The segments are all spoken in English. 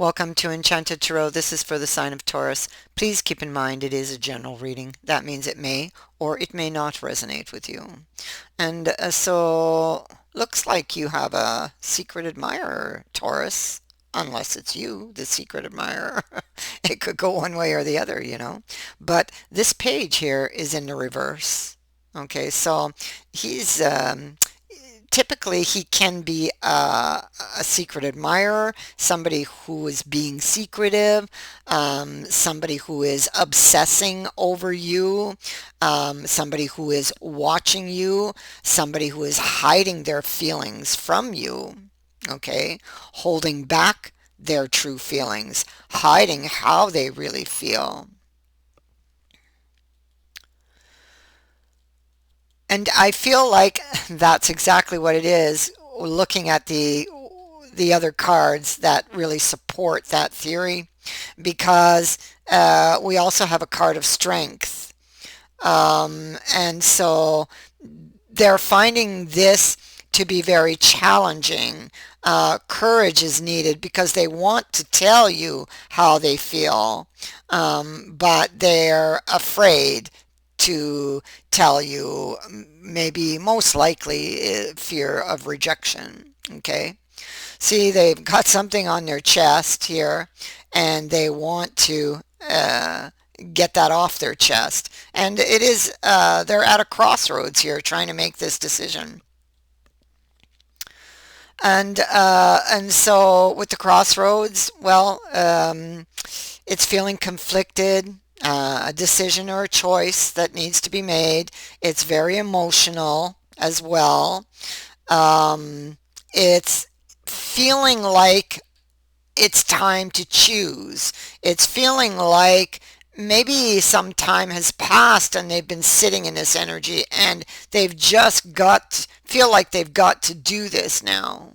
Welcome to Enchanted Tarot. This is for the sign of Taurus. Please keep in mind it is a general reading. That means it may or it may not resonate with you. And so, looks like you have a secret admirer, Taurus. Unless it's you, the secret admirer. It could go one way or the other, you know. But this page here is in the reverse. Okay, so he's typically he can be a secret admirer, somebody who is being secretive, somebody who is obsessing over you, somebody who is watching you, somebody who is hiding their feelings from you, okay, holding back their true feelings, hiding how they really feel. And I feel like that's exactly what it is, looking at the other cards that really support that theory, because we also have a card of strength. And so they're finding this to be very challenging. Courage is needed because they want to tell you how they feel, but they're afraid to tell you, maybe most likely fear of rejection. Okay. See, they've got something on their chest here and they want to get that off their chest. And it is, they're at a crossroads here trying to make this decision. And so with the crossroads, well, it's feeling conflicted, a decision or a choice that needs to be made. It's very emotional as well. It's feeling like it's time to choose. It's feeling like maybe some time has passed and they've been sitting in this energy and they've just feel like they've got to do this now.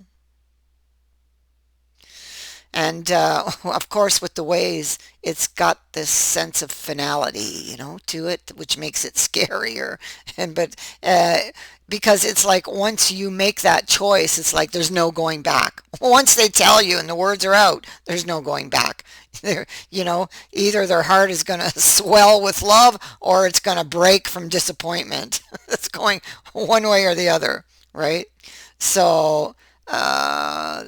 And of course, with the ways, it's got this sense of finality, you know, to it, which makes it scarier. And uh, because it's like once you make that choice, it's like there's no going back. Once they tell you and the words are out, there's no going back. You know, either their heart is going to swell with love or it's going to break from disappointment. It's going one way or the other, right? So. Uh,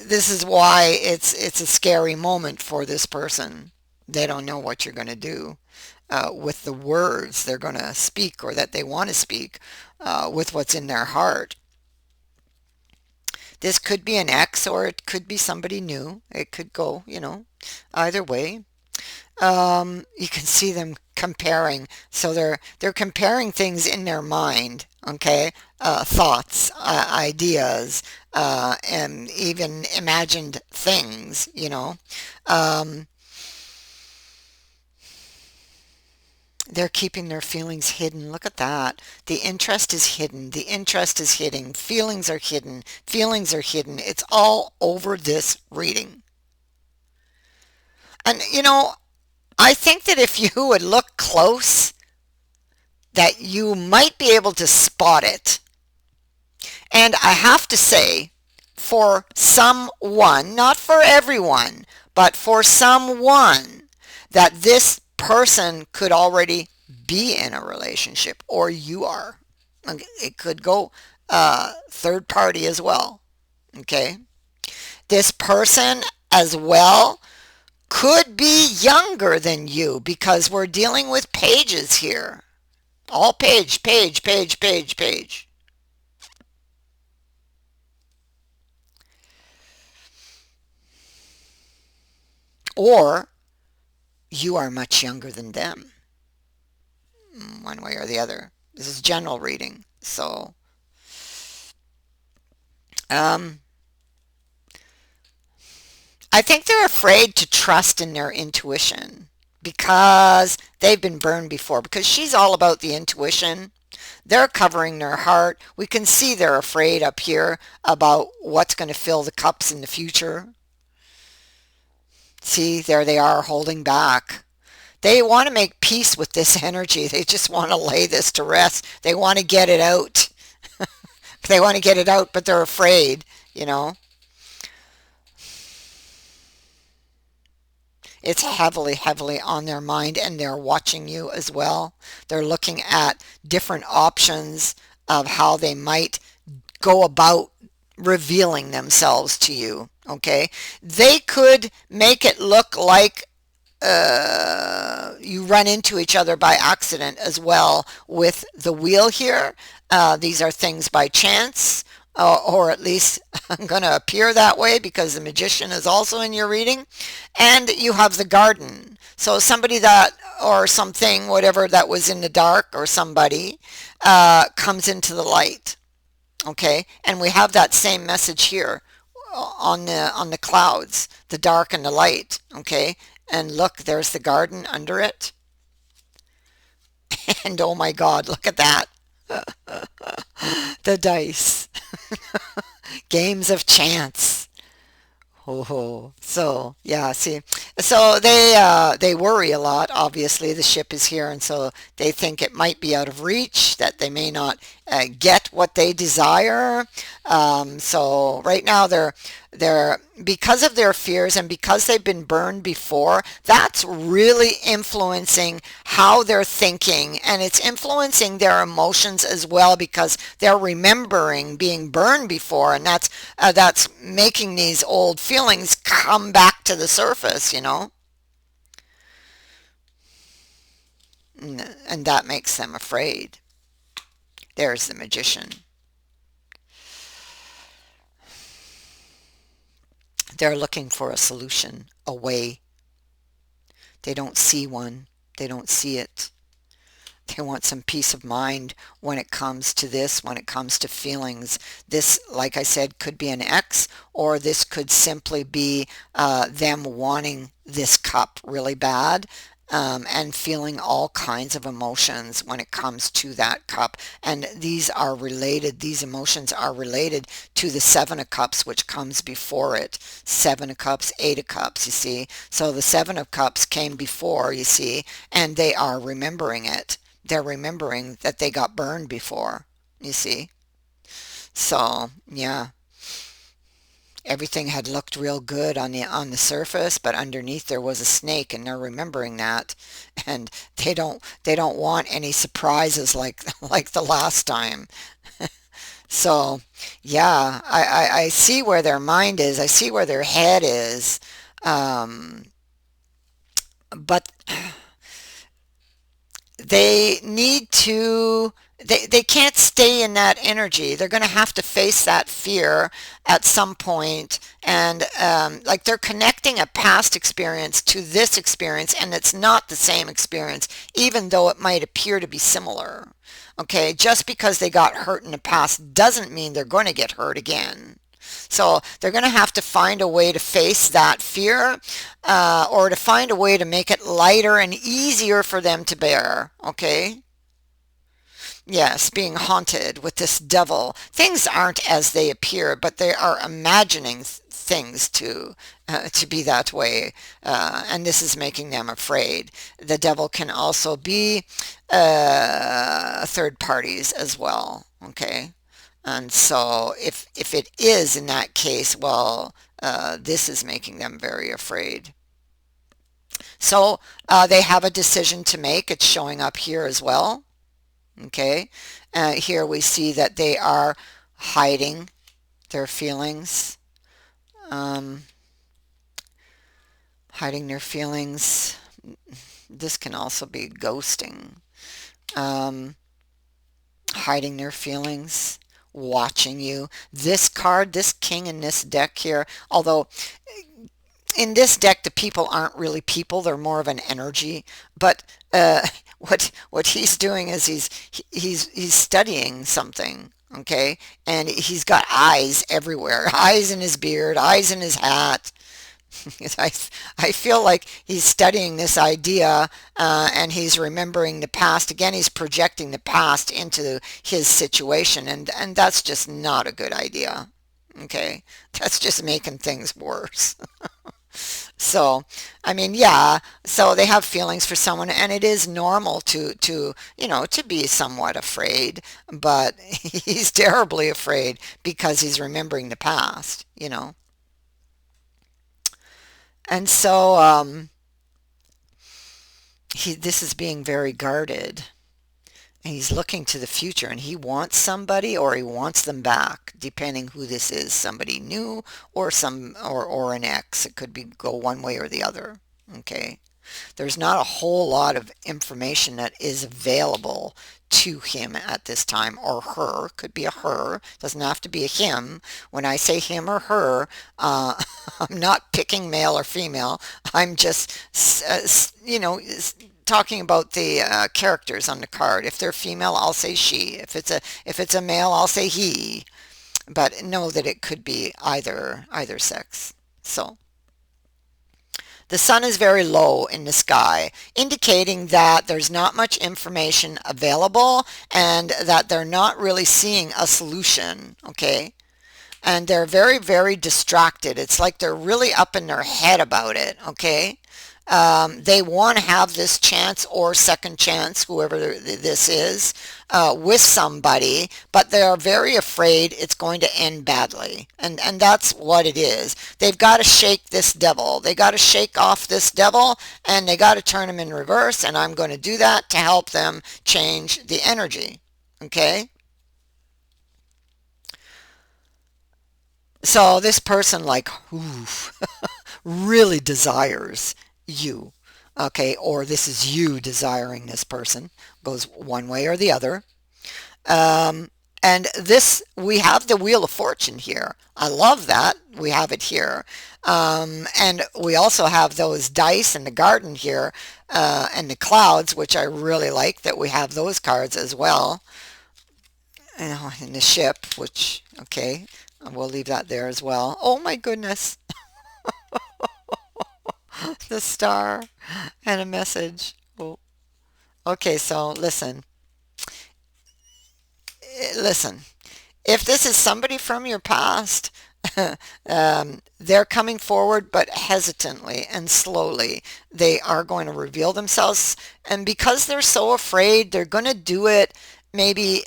this is why it's a scary moment for this person. They don't know what you're going to do with the words they're going to speak or that they want to speak with what's in their heart. This could be an ex or it could be somebody new. It could go, you know, either way. You can see them comparing. So they're comparing things in their mind, okay? Thoughts, ideas, and even imagined things, you know. Um, they're keeping their feelings hidden. Look at that. The interest is hidden. The interest is hidden. Feelings are hidden. Feelings are hidden. It's all over this reading. And you know, I think that if you would look close, that you might be able to spot it. And I have to say, for someone, not for everyone, but for someone, that this person could already be in a relationship, or you are. It could go third party as well. Okay. This person as well could be younger than you because we're dealing with pages here. All page, page, page, page, page. Or you are much younger than them, one way or the other. This is general reading. So, um, I think they're afraid to trust in their intuition because they've been burned before. Because she's all about the intuition. They're covering their heart. We can see they're afraid up here about what's going to fill the cups in the future. See, there they are holding back. They want to make peace with this energy. They just want to lay this to rest. They want to get it out. They want to get it out, but they're afraid, you know. It's heavily, heavily on their mind, and they're watching you as well. They're looking at different options of how they might go about revealing themselves to you. Okay, they could make it look like you run into each other by accident as well with the wheel here. These are things by chance, or at least I'm going to appear that way because the magician is also in your reading. And you have the garden. So somebody that, or something, whatever that was in the dark, or somebody comes into the light. Okay, and we have that same message here on the clouds, the dark and the light. Okay, and look, there's the garden under it. And oh my God, look at that. The dice. Games of chance. Oh, so yeah, see, so they worry a lot. Obviously, the ship is here, and so they think it might be out of reach, that they may not get what they desire. So right now they're because of their fears and because they've been burned before, that's really influencing how they're thinking, and it's influencing their emotions as well because they're remembering being burned before, and that's making these old feelings come back to the surface, and that makes them afraid. There's the magician. They're looking for a solution, a way. They don't see one. They don't see it. They want some peace of mind when it comes to this, when it comes to feelings. This, like I said, could be an ex, or this could simply be them wanting this cup really bad, and feeling all kinds of emotions when it comes to that cup. And these are related, these emotions are related to the Seven of Cups, which comes before it. Seven of Cups, Eight of Cups, you see. So the Seven of Cups came before, you see, and they are remembering it. They're remembering that they got burned before, you see. So, yeah, everything had looked real good on the surface, but underneath there was a snake, and they're remembering that, and they don't want any surprises like like the last time. So, yeah, I see where their mind is. I see where their head is. Um, but they need to they can't stay in that energy. They're going to have to face that fear at some point, and like they're connecting a past experience to this experience, and it's not the same experience, even though it might appear to be similar. Okay, just because they got hurt in the past doesn't mean they're going to get hurt again. So they're going to have to find a way to face that fear, or to find a way to make it lighter and easier for them to bear. Okay? Yes, being haunted with this devil. Things aren't as they appear, but they are imagining things to be that way, and this is making them afraid. The devil can also be third parties as well. Okay, and so if it is in that case, well, this is making them very afraid. So they have a decision to make. It's showing up here as well. Okay, here we see that they are hiding their feelings, um, hiding their feelings. This can also be ghosting, um, hiding their feelings, watching you. This card, this king in this deck here, although in this deck the people aren't really people, they're more of an energy, but what he's doing is he's studying something. Okay, and he's got eyes everywhere, eyes in his beard, eyes in his hat. I, I feel like he's studying this idea, and he's remembering the past. Again, he's projecting the past into his situation, and that's just not a good idea. Okay, that's just making things worse. So, I mean, yeah, so they have feelings for someone, and it is normal to be somewhat afraid, but he's terribly afraid because he's remembering the past. And so, this is being very guarded. And he's looking to the future and he wants somebody or he wants them back, depending who this is, somebody new or or an ex. It could be go one way or the other. Okay. There's not a whole lot of information that is available to him at this time, or her. Could be a her, doesn't have to be a him. When I say him or her, I'm not picking male or female. I'm just talking about the characters on the card. If they're female, I'll say she. If it's a male, I'll say he. But know that it could be either sex. So the sun is very low in the sky, indicating that there's not much information available and that they're not really seeing a solution, okay? And they're very, very distracted. It's like they're really up in their head about it, okay? They want to have this chance or second chance, whoever this is, with somebody, but they are very afraid it's going to end badly. And that's what it is. They've got to shake this devil. They got to shake off this devil and they got to turn him in reverse. And I'm going to do that to help them change the energy. Okay? So this person like, oof, really desires you, okay, or this is you desiring this person, goes one way or the other. Um, and this, we have the Wheel of Fortune here. I love that we have it here. And we also have those dice in the garden here, and the clouds, which I really like that we have those cards as well. You know, in the ship, which, okay, we'll leave that there as well. Oh my goodness. The star and a message. Oh, okay, so listen. If this is somebody from your past, they're coming forward, but hesitantly and slowly. They are going to reveal themselves, and because they're so afraid, they're going to do it maybe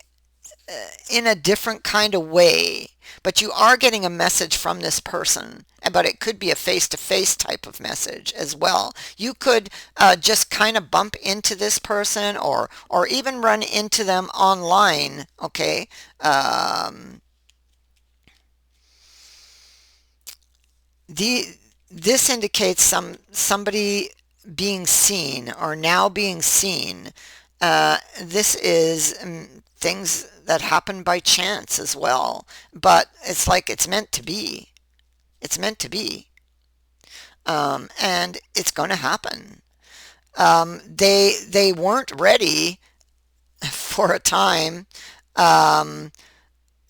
in a different kind of way. But you are getting a message from this person, but it could be a face-to-face type of message as well. You could just kind of bump into this person or even run into them online, okay? The This indicates somebody being seen or now being seen. This is things that happen by chance as well, but it's like it's meant to be. It's meant to be, and it's going to happen. They weren't ready for a time um,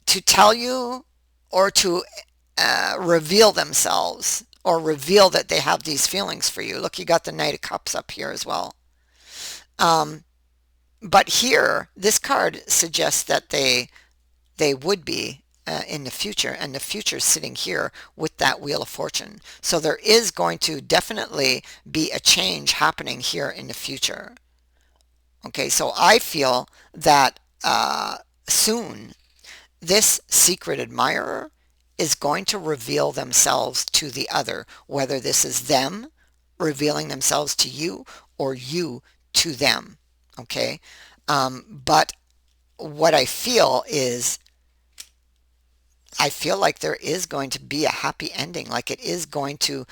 to tell you or to reveal themselves or reveal that they have these feelings for you. Look, you got the Knight of Cups up here as well. Um, but here, this card suggests that they would be in the future, and the future is sitting here with that Wheel of Fortune. So there is going to definitely be a change happening here in the future. Okay, so I feel that soon this secret admirer is going to reveal themselves to the other, whether this is them revealing themselves to you or you to them. Okay, but what I feel is I feel like there is going to be a happy ending, like it is going to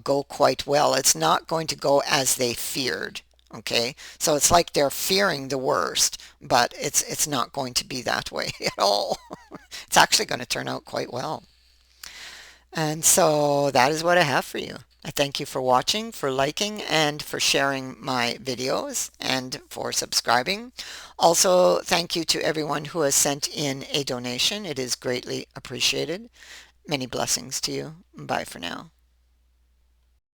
go quite well. It's not going to go as they feared. Okay, so it's like they're fearing the worst, but it's not going to be that way at all. It's actually going to turn out quite well. And so that is what I have for you. I thank you for watching, for liking, and for sharing my videos, and for subscribing. Also, thank you to everyone who has sent in a donation. It is greatly appreciated. Many blessings to you. Bye for now.